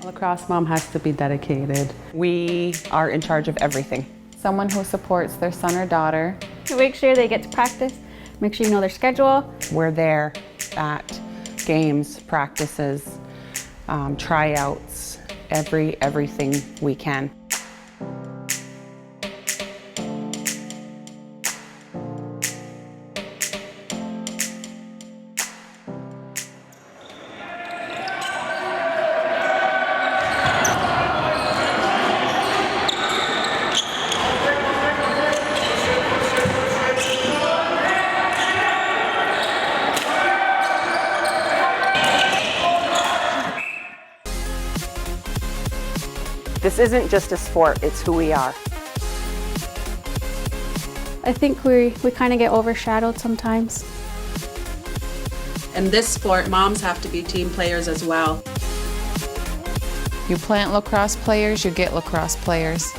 A lacrosse mom has to be dedicated. We are in charge of everything. Someone who supports their son or daughter. To make sure they get to practice, make sure you know their schedule. We're there at games, practices, tryouts, everything we can. This isn't just a sport, it's who we are. I think we kind of get overshadowed sometimes. In this sport, moms have to be team players as well. You plant lacrosse players, you get lacrosse players.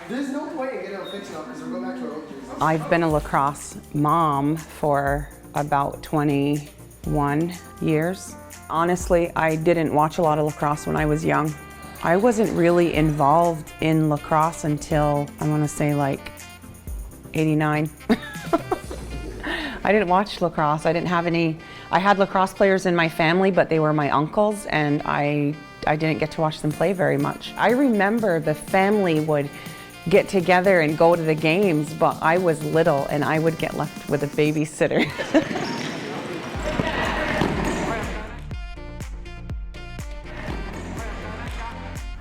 There's no point in getting a fix up because we'll go back to our old days. I've been a lacrosse mom for about 21 years. Honestly, I didn't watch a lot of lacrosse when I was young. I wasn't really involved in lacrosse until, I want to say like 89. I didn't watch lacrosse. I didn't have any, I had lacrosse players in my family, but they were my uncles, and I didn't get to watch them play very much. I remember the family would get together and go to the games, but I was little and I would get left with a babysitter.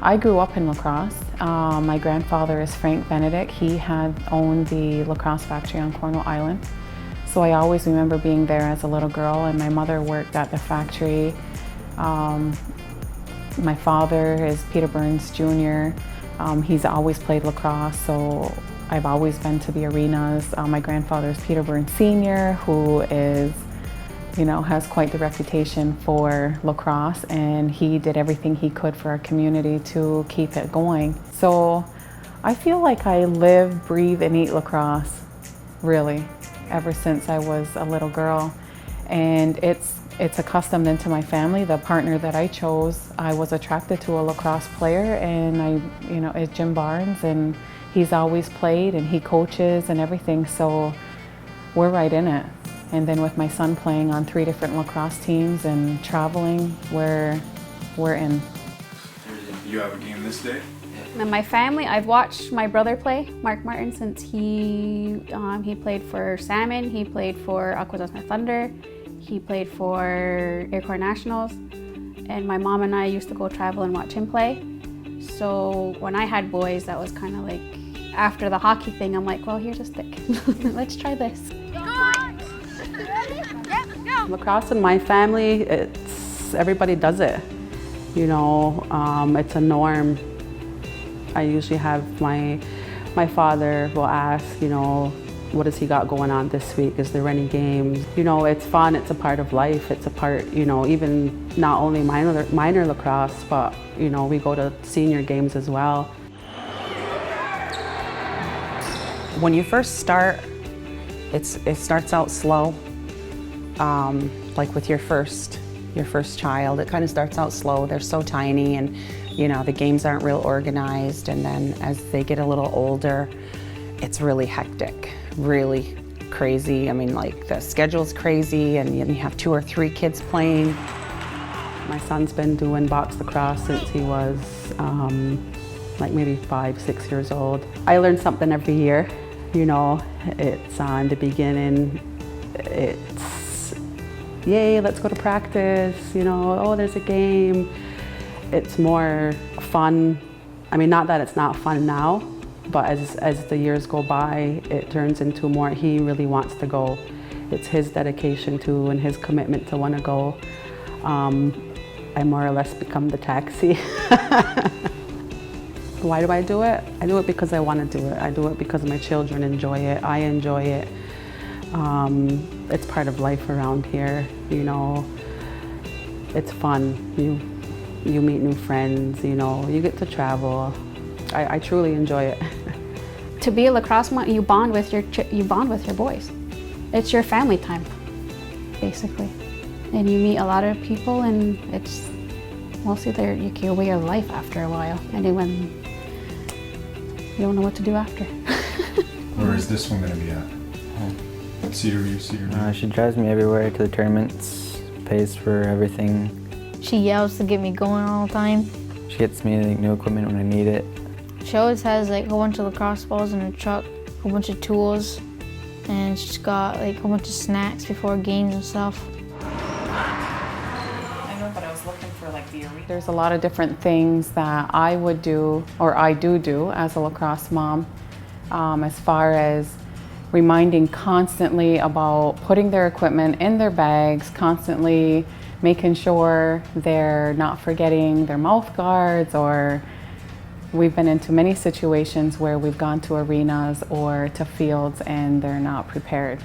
I grew up in lacrosse. My grandfather is Frank Benedict. He had owned the lacrosse factory on Cornwall Island. So I always remember being there as a little girl, and my mother worked at the factory. My father is Peter Burns Jr. He's always played lacrosse, so I've always been to the arenas. My grandfather is Peter Burns Sr., who is, has quite the reputation for lacrosse, and he did everything he could for our community to keep it going. So I feel like I live, breathe, and eat lacrosse, really, ever since I was a little girl. And it's accustomed into my family. The partner that I chose, I was attracted to a lacrosse player, and it's Jim Barnes, and he's always played and he coaches and everything, so we're right in it. And then with my son playing on 3 different lacrosse teams and traveling, we're in. You have a game this day? In my family, I've watched my brother play, Mark Martin, since he played for Salmon, he played for Akwesasne Thunder, he played for Air Corps Nationals, and my mom and I used to go travel and watch him play. So when I had boys, that was kind of like, after the hockey thing, I'm like, well, here's a stick. Let's try this. Lacrosse in my family, everybody does it. It's a norm. I usually have my father will ask, what has he got going on this week? Is there any games? It's fun, it's a part of life. It's a part, even not only minor lacrosse, but, we go to senior games as well. When you first start, it starts out slow. Like with your first child, it kind of starts out slow. They're so tiny, and the games aren't real organized, and then as they get a little older, it's really hectic, really crazy. I mean, like, the schedule's crazy, and you have 2 or 3 kids playing. My son's been doing box lacrosse since he was like maybe 5, 6 years old. I learn something every year. It's in the beginning, it's yay, let's go to practice, oh, there's a game. It's more fun. I mean, not that it's not fun now, but as the years go by, it turns into more, he really wants to go. It's his dedication to and his commitment to want to go. I more or less become the taxi. Why do I do it? I do it because I want to do it. I do it because my children enjoy it. I enjoy it. It's part of life around here, It's fun. You meet new friends, you get to travel. I truly enjoy it. To be a lacrosse mom, you bond with your boys. It's your family time, basically. And you meet a lot of people, and it's mostly your way of life after a while. And then when you don't know what to do after. Where is this one going to be at? Cedar View. She drives me everywhere to the tournaments, pays for everything. She yells to get me going all the time. She gets me like, new equipment when I need it. She always has like a whole bunch of lacrosse balls in her truck, a whole bunch of tools, and she's got like a whole bunch of snacks before games and stuff. I know, but I was looking for like the arena. There's a lot of different things that I would do, or I do as a lacrosse mom, as far as reminding constantly about putting their equipment in their bags, constantly making sure they're not forgetting their mouth guards, or we've been into many situations where we've gone to arenas or to fields and they're not prepared.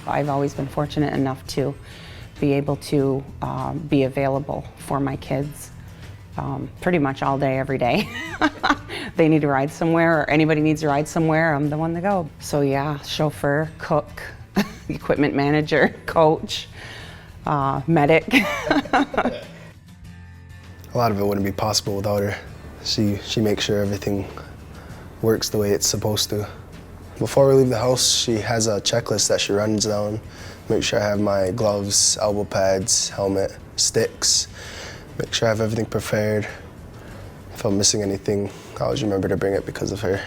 I've always been fortunate enough to be able to be available for my kids pretty much all day, every day. They need to ride somewhere, or anybody needs to ride somewhere, I'm the one to go. So yeah, chauffeur, cook, equipment manager, coach, medic. A lot of it wouldn't be possible without her. She makes sure everything works the way it's supposed to. Before we leave the house, she has a checklist that she runs down. Make sure I have my gloves, elbow pads, helmet, sticks. Make sure I have everything prepared. If I'm missing anything, I always remember to bring it because of her.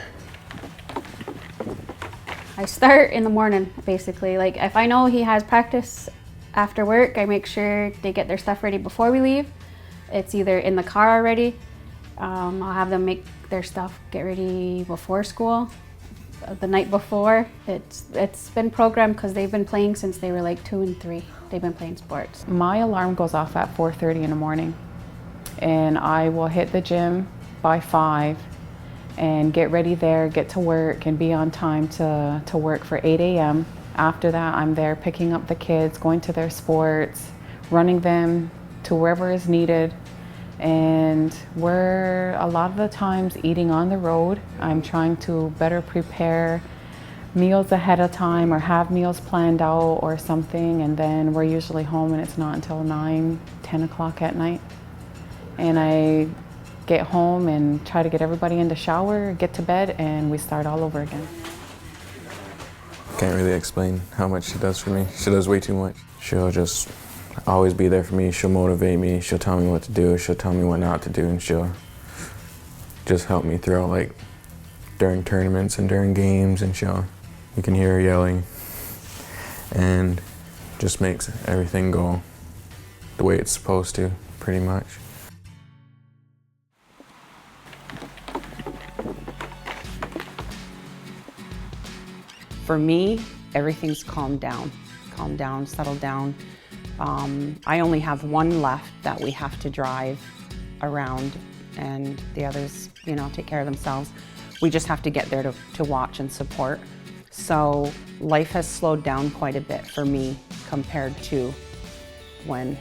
I start in the morning, basically. Like if I know he has practice after work, I make sure they get their stuff ready before we leave. It's either in the car already. I'll have them make their stuff, get ready before school. The night before, it's been programmed because they've been playing since they were like 2 and 3. They've been playing sports. My alarm goes off at 4:30 in the morning, and I will hit the gym by 5 and get ready there, get to work, and be on time to work for 8 a.m. After that, I'm there picking up the kids, going to their sports, running them to wherever is needed. And we're a lot of the times eating on the road. I'm trying to better prepare meals ahead of time or have meals planned out or something, and then we're usually home and it's not until 9, 10 o'clock at night. And I get home and try to get everybody in the shower, get to bed, and we start all over again. Can't really explain how much she does for me. She does way too much. She'll just always be there for me. She'll motivate me. She'll tell me what to do. She'll tell me what not to do, and she'll just help me throughout, like during tournaments and during games. And you can hear her yelling, and just makes everything go the way it's supposed to, pretty much. For me, everything's calmed down, settled down. I only have one left that we have to drive around, and the others, take care of themselves. We just have to get there to watch and support. So life has slowed down quite a bit for me compared to when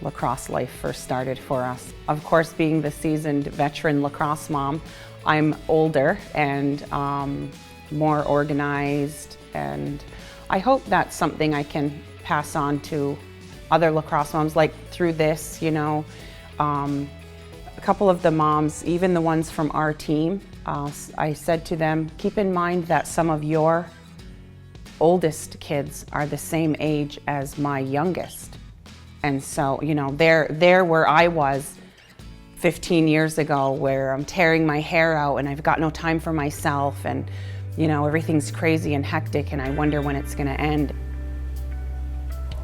lacrosse life first started for us. Of course, being the seasoned veteran lacrosse mom, I'm older and more organized, and I hope that's something I can pass on to other lacrosse moms, like through this, a couple of the moms, even the ones from our team, I said to them, keep in mind that some of your oldest kids are the same age as my youngest. And so, they're where I was 15 years ago, where I'm tearing my hair out and I've got no time for myself, and everything's crazy and hectic, and I wonder when it's gonna end.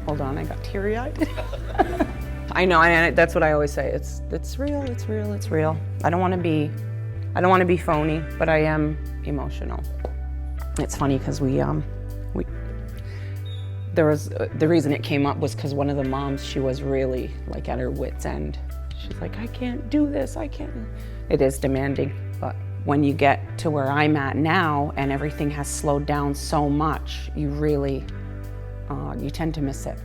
Hold on, I got teary-eyed. I know, and that's what I always say. It's real, it's real, it's real. I don't want to be phony, but I am emotional. It's funny because the reason it came up was because one of the moms, she was really like at her wit's end. She's like, I can't do this, I can't. It is demanding, but when you get to where I'm at now and everything has slowed down so much, you really, you tend to miss it.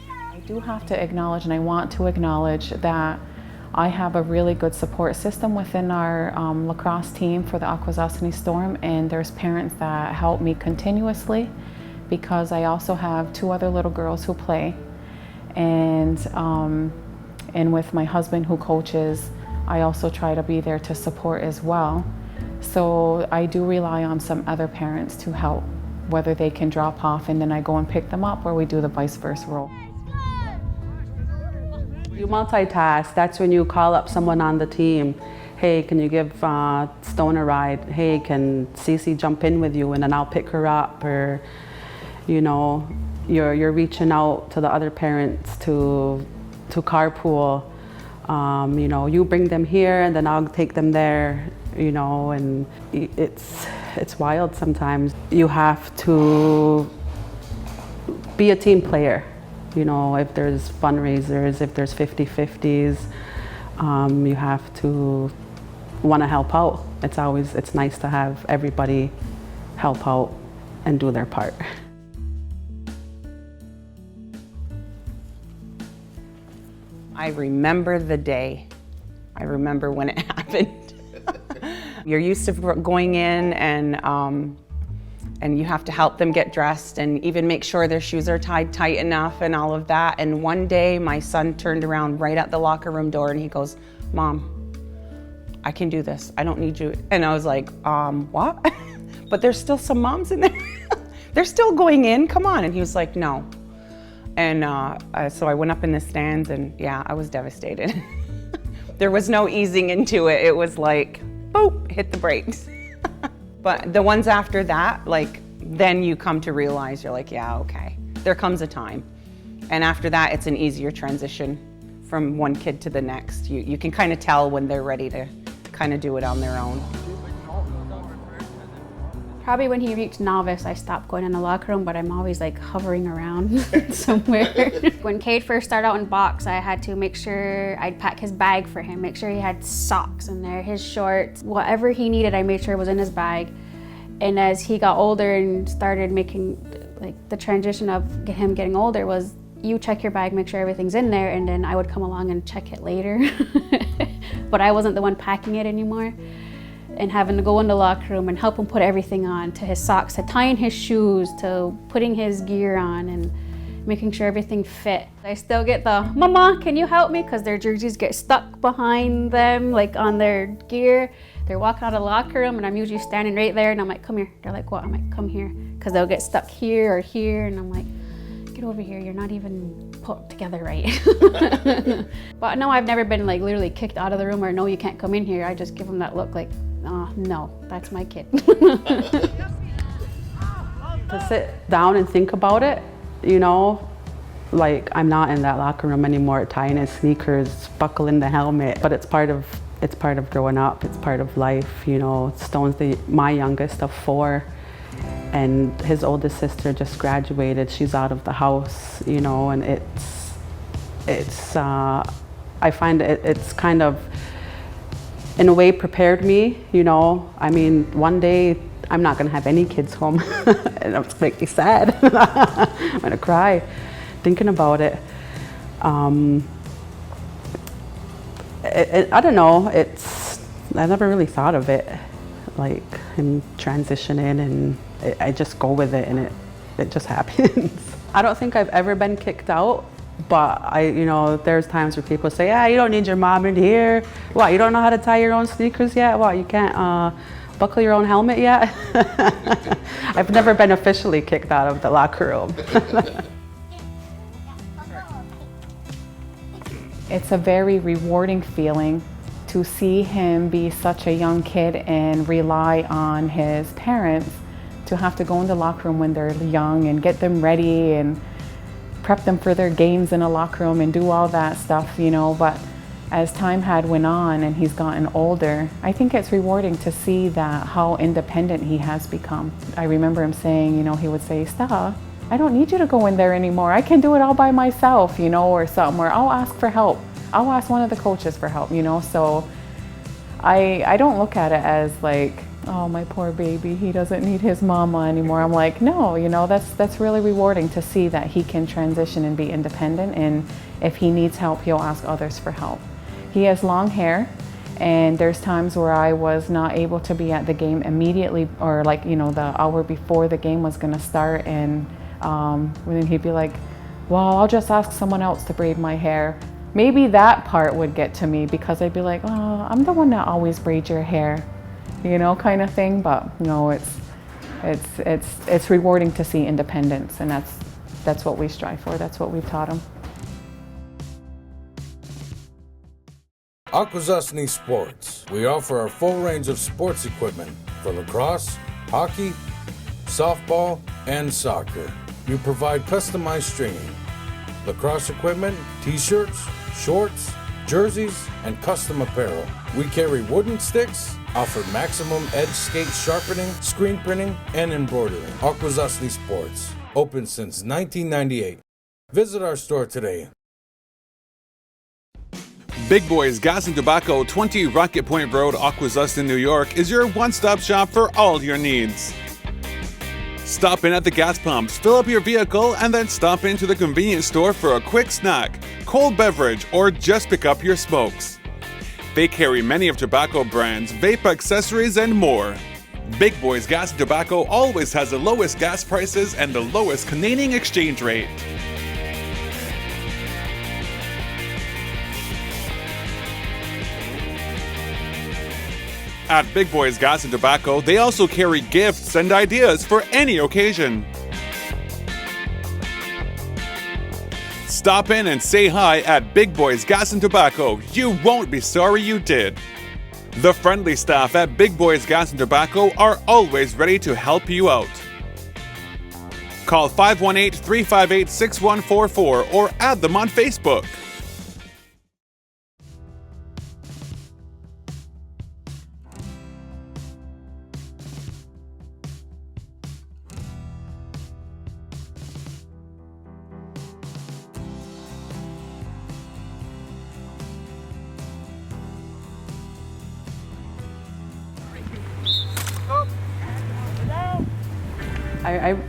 I do have to acknowledge, and I want to acknowledge, that I have a really good support system within our lacrosse team for the Akwesasne Storm, and there's parents that help me continuously because I also have 2 other little girls who play, and with my husband who coaches, I also try to be there to support as well. So I do rely on some other parents to help, whether they can drop off and then I go and pick them up, or we do the vice versa role. You multitask. That's when you call up someone on the team. Hey, can you give Stone a ride? Hey, can Cece jump in with you and then I'll pick her up? Or, you know, you're reaching out to the other parents to carpool. You know, you bring them here and then I'll take them there. You know, and it's wild sometimes. You have to be a team player. You know, if there's fundraisers, if there's 50-50s, you have to want to help out. It's nice to have everybody help out and do their part. I remember the day. I remember when it happened. You're used to going in and you have to help them get dressed and even make sure their shoes are tied tight enough and all of that. And one day my son turned around right at the locker room door and he goes, "Mom, I can do this. I don't need you." And I was like, what? But there's still some moms in there. They're still going in, come on. And he was like, "No." And so I went up in the stands and yeah, I was devastated. There was no easing into it. It was like, boop, hit the brakes. But the ones after that, like, then you come to realize, you're like, yeah, okay, there comes a time. And after that, it's an easier transition from one kid to the next. You can kind of tell when they're ready to kind of do it on their own. Probably when he reached novice, I stopped going in the locker room, but I'm always like hovering around somewhere. When Cade first started out in box, I had to make sure I'd pack his bag for him, make sure he had socks in there, his shorts, whatever he needed, I made sure was in his bag. And as he got older and started making, like, the transition of him getting older was, you check your bag, make sure everything's in there, and then I would come along and check it later. But I wasn't the one packing it anymore. And having to go in the locker room and help him put everything on, to his socks, to tying his shoes, to putting his gear on and making sure everything fit. I still get the, "Mama, can you help me?" Because their jerseys get stuck behind them, like on their gear. They're walking out of the locker room and I'm usually standing right there and I'm like, "Come here." They're like, "What?" I'm like, "Come here." Because they'll get stuck here or here and I'm like, "Get over here, you're not even put together right." But no, I've never been like literally kicked out of the room or, "No, you can't come in here." I just give them that look like, no, that's my kid. To sit down and think about it, you know, like, I'm not in that locker room anymore tying his sneakers, buckling the helmet, but it's part of growing up, it's part of life, you know. Stone's my youngest of 4, and his oldest sister just graduated, she's out of the house, you know, and it's I find it's kind of, in a way, prepared me, you know. I mean, one day I'm not gonna have any kids home and it's make me sad. I'm gonna cry thinking about it. I don't know, I never really thought of it, like him transitioning, and I just go with it and it just happens. I don't think I've ever been kicked out. But you know, there's times where people say, "Yeah, you don't need your mom in here. What, you don't know how to tie your own sneakers yet? What, you can't buckle your own helmet yet?" I've never been officially kicked out of the locker room. It's a very rewarding feeling to see him be such a young kid and rely on his parents to have to go in the locker room when they're young and get them ready and prep them for their games in a locker room and do all that stuff, you know. But as time had went on and he's gotten older, I think it's rewarding to see that how independent he has become. I remember him saying, you know, he would say, "Stella, I don't need you to go in there anymore. I can do it all by myself," you know, or something, or "I'll ask for help. I'll ask one of the coaches for help," you know. So I don't look at it as like, "Oh, my poor baby, he doesn't need his mama anymore." I'm like, no, you know, that's really rewarding to see that he can transition and be independent, and if he needs help, he'll ask others for help. He has long hair, and there's times where I was not able to be at the game immediately, or like, you know, the hour before the game was gonna start, and then he'd be like, well, I'll just ask someone else to braid my hair. Maybe that part would get to me, because I'd be like, oh, I'm the one that always braids your hair, you know, kind of thing. But you know, it's rewarding to see independence, and that's what we strive for. That's what we've taught him. Akwesasne Sports. We offer a full range of sports equipment for lacrosse, hockey, softball, and soccer. We provide customized stringing, lacrosse equipment, t-shirts, shorts, jerseys, and custom apparel. We carry wooden sticks, offer maximum edge skate sharpening, screen printing, and embroidering. Akwesasne Sports, open since 1998. Visit our store today. Big Boys Gas and Tobacco, 20 Rocket Point Road, Akwesasne, New York, is your one-stop shop for all your needs. Stop in at the gas pumps, fill up your vehicle, and then stop into the convenience store for a quick snack, cold beverage, or just pick up your smokes. They carry many of tobacco brands, vape accessories, and more. Big Boys Gas and Tobacco always has the lowest gas prices and the lowest Canadian exchange rate. At Big Boys Gas and Tobacco, they also carry gifts and ideas for any occasion. Stop in and say hi at Big Boys Gas and Tobacco. You won't be sorry you did. The friendly staff at Big Boys Gas and Tobacco are always ready to help you out. Call 518-358-6144 or add them on Facebook.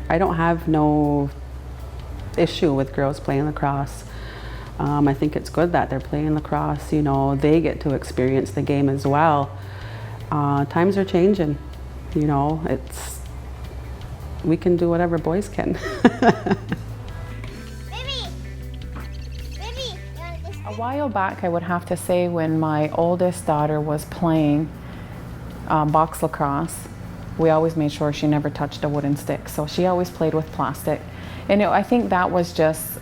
I don't have no issue with girls playing lacrosse. I think it's good that they're playing lacrosse. You know, they get to experience the game as well. Times are changing. You know, we can do whatever boys can. A while back, I would have to say, when my oldest daughter was playing box lacrosse, we always made sure she never touched a wooden stick. So she always played with plastic. And I think that was just,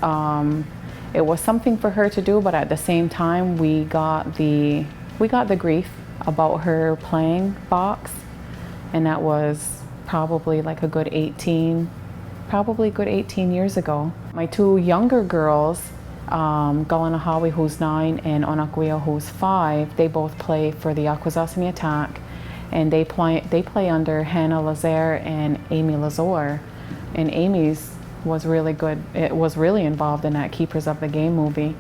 it was something for her to do, but at the same time, we got the grief about her playing box. And that was probably like a good 18 years ago. My two younger girls, Galanahawi, who's 9, and Onakwea, who's 5, they both play for the Akwesasne Attack. And they play under Hannah Lazare and Amy Lazore. And Amy's was really good. It was really involved in that Keepers of the Game movie.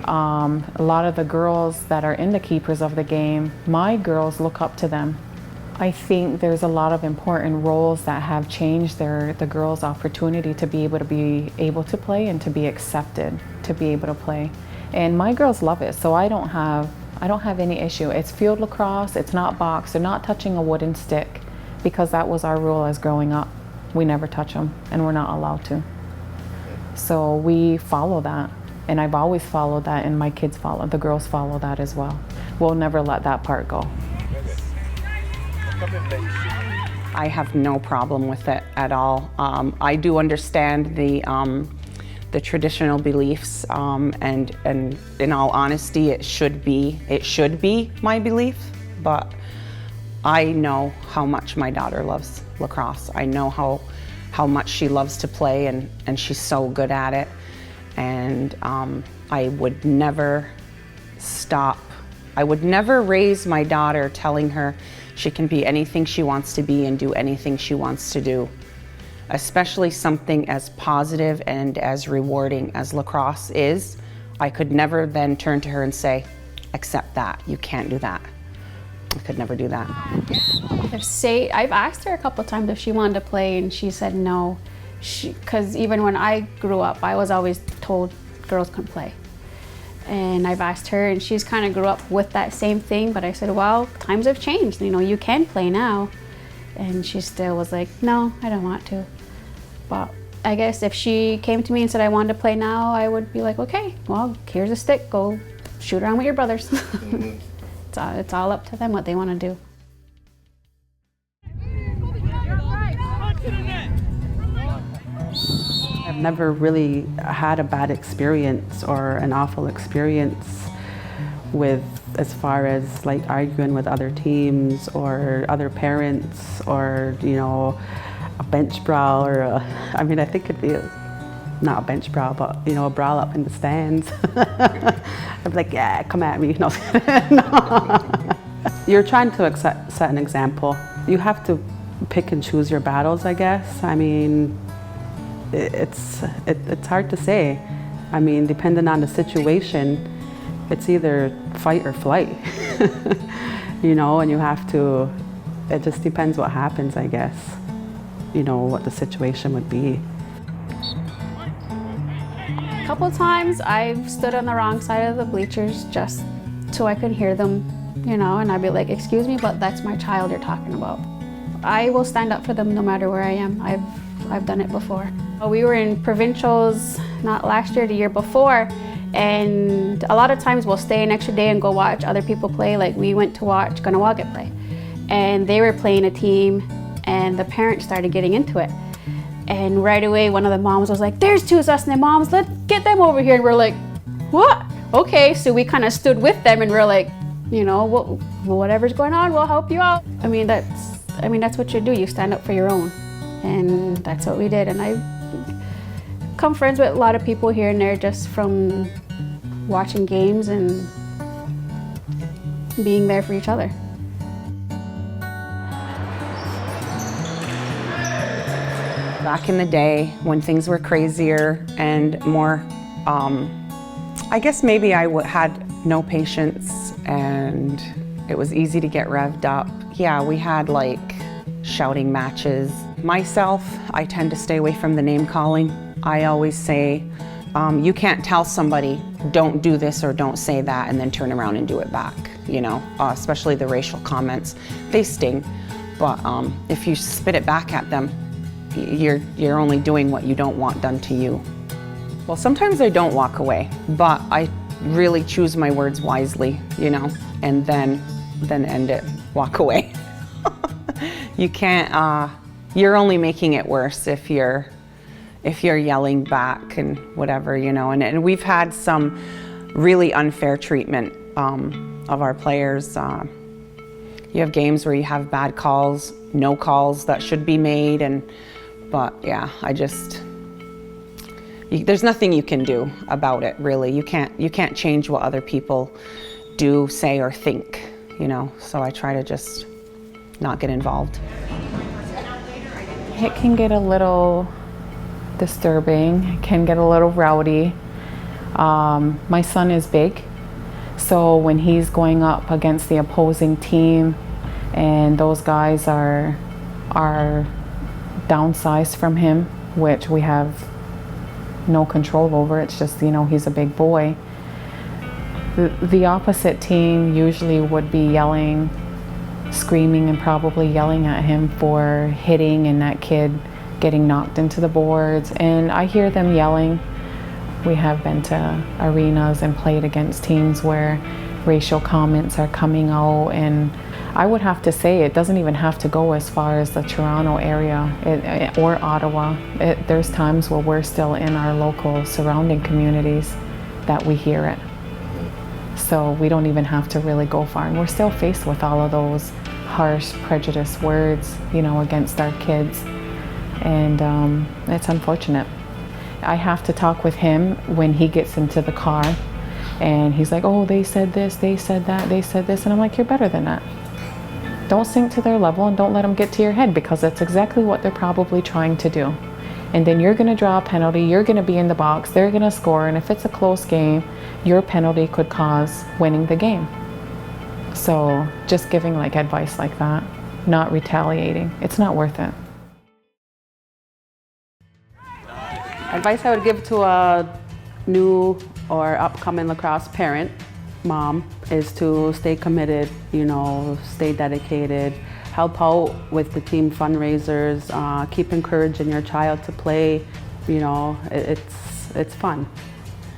A lot of the girls that are in the Keepers of the Game, my girls look up to them. I think there's a lot of important roles that have changed the girls' opportunity to be able to play and to be accepted to be able to play. And my girls love it, so I don't have any issue. It's field lacrosse, it's not box, they're not touching a wooden stick, because that was our rule as growing up. We never touch them, and we're not allowed to. So we follow that, and I've always followed that, and my kids the girls follow that as well. We'll never let that part go. I have no problem with it at all. I do understand the traditional beliefs, and in all honesty, it should be my belief, but I know how much my daughter loves lacrosse. I know how much she loves to play, and she's so good at it, and I would never stop. I would never raise my daughter telling her she can be anything she wants to be and do anything she wants to do. Especially something as positive and as rewarding as lacrosse is, I could never then turn to her and say, accept that, you can't do that. I could never do that. I've asked her a couple times if she wanted to play, and she said no. Because even when I grew up, I was always told girls couldn't play. And I've asked her, and she's kind of grew up with that same thing, but I said, well, times have changed, you know, you can play now. And she still was like, no, I don't want to. But I guess if she came to me and said I wanted to play now, I would be like, okay, well, here's a stick, go shoot around with your brothers. It's all up to them what they want to do. I've never really had a bad experience or an awful experience with, as far as like arguing with other teams or other parents, or, you know, a bench brawl, or I mean, I think it'd be not a bench brawl, but, you know, a brawl up in the stands. I'd be like, yeah, come at me. No. No. You're trying to set an example. You have to pick and choose your battles, I guess. I mean, it's hard to say. I mean, depending on the situation, it's either fight or flight. You know, and you have to, it just depends what happens, I guess. You know, what the situation would be. A couple of times I've stood on the wrong side of the bleachers just so I could hear them, you know, and I'd be like, excuse me, but that's my child you're talking about. I will stand up for them no matter where I am. I've done it before. We were in provincials, not last year, the year before, and a lot of times we'll stay an extra day and go watch other people play. Like we went to watch Kahnawake play, and they were playing a team, and the parents started getting into it. And right away, one of the moms was like, there's two Kwesasne moms, let's get them over here. And we're like, what? Okay, so we kind of stood with them, and we're like, you know, whatever's going on, we'll help you out. I mean, that's what you do. You stand up for your own. And that's what we did. And I've become friends with a lot of people here and there just from watching games and being there for each other. Back in the day when things were crazier and more, I guess maybe I had no patience and it was easy to get revved up. Yeah, we had like shouting matches. Myself, I tend to stay away from the name calling. I always say, you can't tell somebody, don't do this or don't say that, and then turn around and do it back, you know, especially the racial comments. They sting, but if you spit it back at them, you're only doing what you don't want done to you. Well, sometimes I don't walk away, but I really choose my words wisely, you know, and then end it, walk away. You can't, you're only making it worse if you're yelling back and whatever, you know, and we've had some really unfair treatment of our players. You have games where you have bad calls, no calls that should be made, but yeah, there's nothing you can do about it, really. You can't change what other people do, say, or think, you know, so I try to just not get involved. It can get a little disturbing, it can get a little rowdy. My son is big, so when he's going up against the opposing team and those guys are downsized from him, which we have no control over, it's just, you know, he's a big boy. The opposite team usually would be yelling, screaming, and probably yelling at him for hitting and that kid getting knocked into the boards, and I hear them yelling. We have been to arenas and played against teams where racial comments are coming out, and I would have to say it doesn't even have to go as far as the Toronto area or Ottawa. There's times where we're still in our local surrounding communities that we hear it. So we don't even have to really go far, and we're still faced with all of those harsh, prejudiced words, you know, against our kids, and it's unfortunate. I have to talk with him when he gets into the car, and he's like, oh, they said this, they said that, they said this, and I'm like, you're better than that. Don't sink to their level and don't let them get to your head, because that's exactly what they're probably trying to do. And then you're going to draw a penalty, you're going to be in the box, they're going to score, and if it's a close game, your penalty could cause winning the game. So just giving like advice like that, not retaliating, it's not worth it. Advice I would give to a new or upcoming lacrosse parent, mom, is to stay committed, you know, stay dedicated, help out with the team fundraisers, keep encouraging your child to play. You know, it's fun.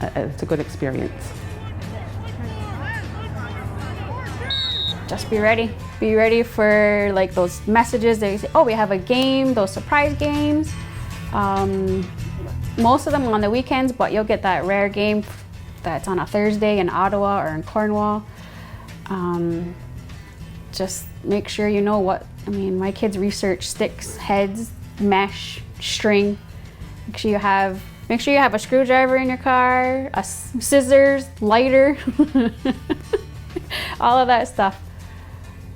It's a good experience. Just be ready. Be ready for like those messages that you say, oh, we have a game, those surprise games. Most of them on the weekends, but you'll get that rare game that's on a Thursday in Ottawa or in Cornwall. Just make sure you know what, I mean, my kids research sticks, heads, mesh, string. Make sure you have a screwdriver in your car, scissors, lighter, all of that stuff.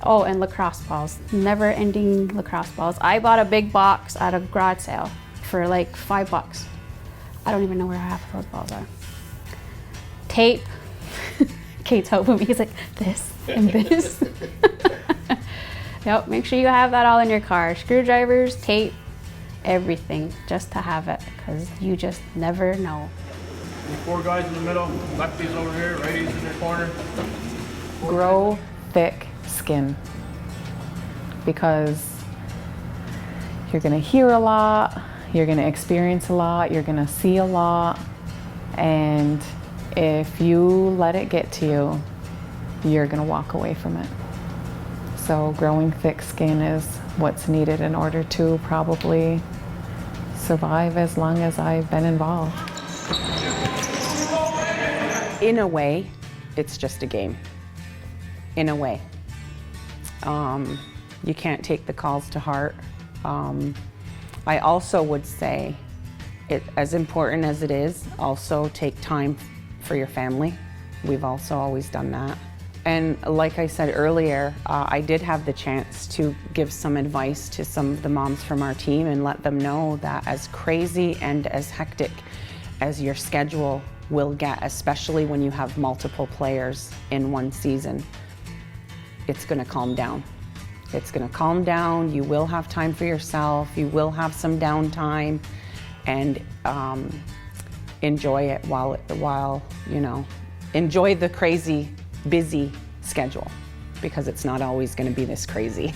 Oh, and lacrosse balls, never-ending lacrosse balls. I bought a big box at a garage sale for like $5. I don't even know where half of those balls are. Tape. Kate's helping me. He's like, this and this. Yep, make sure you have that all in your car. Screwdrivers, tape, everything, just to have it, because you just never know. 4 guys in the middle, lefties over here, righties in the corner. Grow thick skin, because you're gonna hear a lot, you're gonna experience a lot, you're gonna see a lot, and if you let it get to you, you're gonna walk away from it. So growing thick skin is what's needed in order to probably survive as long as I've been involved. In a way, it's just a game. In a way. You can't take the calls to heart. I also would say, as important as it is, also take time for your family. We've also always done that. And like I said earlier, I did have the chance to give some advice to some of the moms from our team and let them know that as crazy and as hectic as your schedule will get, especially when you have multiple players in one season, it's gonna calm down. It's gonna calm down, you will have time for yourself, you will have some downtime, and enjoy it while you know, enjoy the crazy, busy schedule, because it's not always gonna be this crazy.